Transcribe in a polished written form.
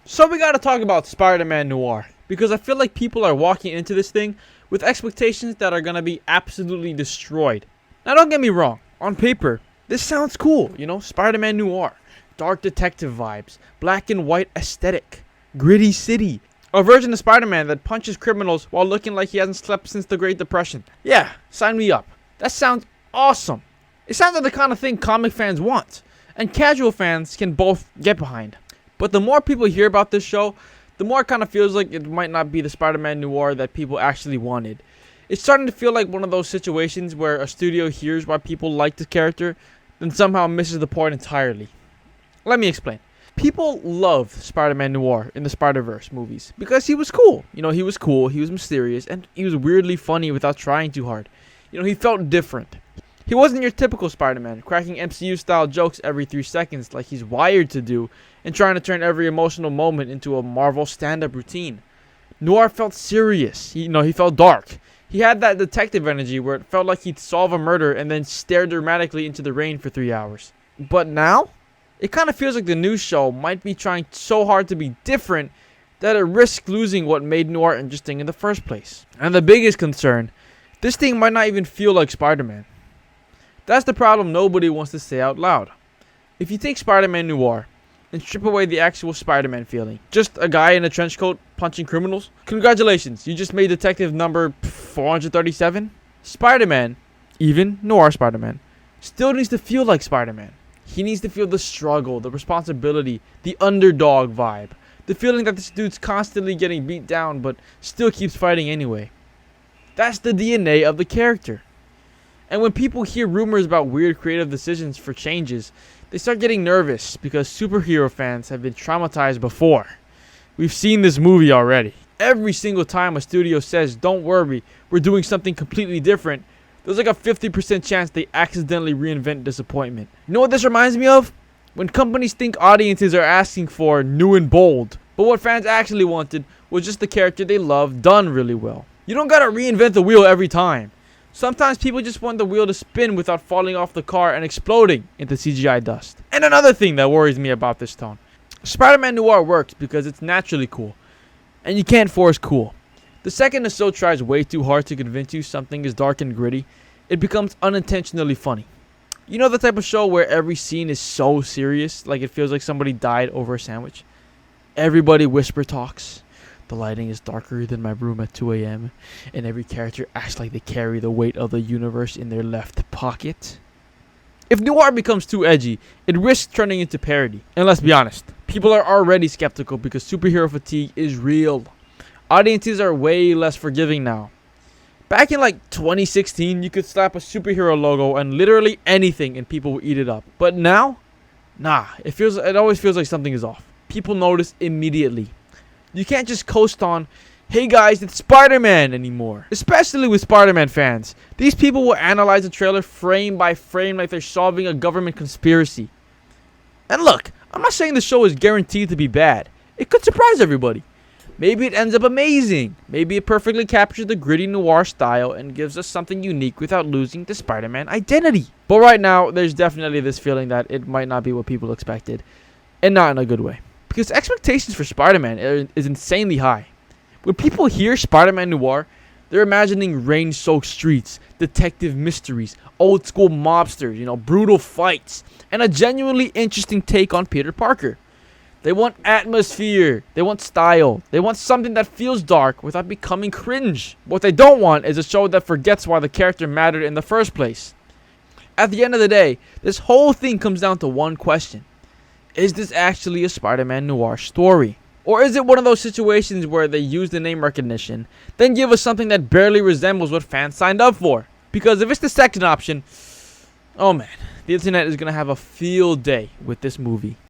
So we gotta talk about Spider-Man Noir, because I feel like people are walking into this thing with expectations that are gonna be absolutely destroyed. Now don't get me wrong, on paper, this sounds cool, Spider-Man Noir, dark detective vibes, black and white aesthetic, gritty city, a version of Spider-Man that punches criminals while looking like he hasn't slept since the Great Depression. Yeah, sign me up. That sounds awesome. It sounds like the kind of thing comic fans want, and casual fans can both get behind. But the more people hear about this show, the more it kind of feels like it might not be the Spider-Man Noir that people actually wanted. It's starting to feel like one of those situations where a studio hears why people like the character, then somehow misses the point entirely. Let me explain. People loved Spider-Man Noir in the Spider-Verse movies because he was cool. He was cool, he was mysterious, and he was weirdly funny without trying too hard. He felt different. He wasn't your typical Spider-Man, cracking MCU-style jokes every 3 seconds like he's wired to do, and trying to turn every emotional moment into a Marvel stand-up routine. Noir felt serious. He felt dark. He had that detective energy where it felt like he'd solve a murder and then stare dramatically into the rain for 3 hours. But now, it kind of feels like the new show might be trying so hard to be different that it risks losing what made Noir interesting in the first place. And the biggest concern, this thing might not even feel like Spider-Man. That's the problem nobody wants to say out loud. If you take Spider-Man Noir and strip away the actual Spider-Man feeling, just a guy in a trench coat punching criminals, congratulations, you just made detective number 437. Spider-Man, even Noir Spider-Man, still needs to feel like Spider-Man. He needs to feel the struggle, the responsibility, the underdog vibe, the feeling that this dude's constantly getting beat down but still keeps fighting anyway. That's the DNA of the character. And when people hear rumors about weird creative decisions for changes, they start getting nervous because superhero fans have been traumatized before. We've seen this movie already. Every single time a studio says, don't worry, we're doing something completely different, there's like a 50% chance they accidentally reinvent disappointment. You know what this reminds me of? When companies think audiences are asking for new and bold, but what fans actually wanted was just the character they love done really well. You don't gotta reinvent the wheel every time. Sometimes people just want the wheel to spin without falling off the car and exploding into CGI dust. And another thing that worries me about this tone. Spider-Man Noir works because it's naturally cool. And you can't force cool. The second a show tries way too hard to convince you something is dark and gritty, it becomes unintentionally funny. You know the type of show where every scene is so serious, like it feels like somebody died over a sandwich? Everybody whisper talks. The lighting is darker than my room at 2 a.m. and every character acts like they carry the weight of the universe in their left pocket. If Noir becomes too edgy, it risks turning into parody. And let's be honest, people are already skeptical because superhero fatigue is real. Audiences are way less forgiving now. Back in like 2016, you could slap a superhero logo and literally anything and people would eat it up. But now, nah, it always feels like something is off. People notice immediately. You can't just coast on, hey guys, it's Spider-Man anymore. Especially with Spider-Man fans. These people will analyze the trailer frame by frame like they're solving a government conspiracy. And look, I'm not saying the show is guaranteed to be bad. It could surprise everybody. Maybe it ends up amazing. Maybe it perfectly captures the gritty noir style and gives us something unique without losing the Spider-Man identity. But right now, there's definitely this feeling that it might not be what people expected. And not in a good way. Because expectations for Spider-Man is insanely high. When people hear Spider-Man Noir, they're imagining rain-soaked streets, detective mysteries, old-school mobsters, brutal fights, and a genuinely interesting take on Peter Parker. They want atmosphere, they want style, they want something that feels dark without becoming cringe. What they don't want is a show that forgets why the character mattered in the first place. At the end of the day, this whole thing comes down to one question. Is this actually a Spider-Man Noir story? Or is it one of those situations where they use the name recognition, then give us something that barely resembles what fans signed up for? Because if it's the second option, oh man, the internet is going to have a field day with this movie.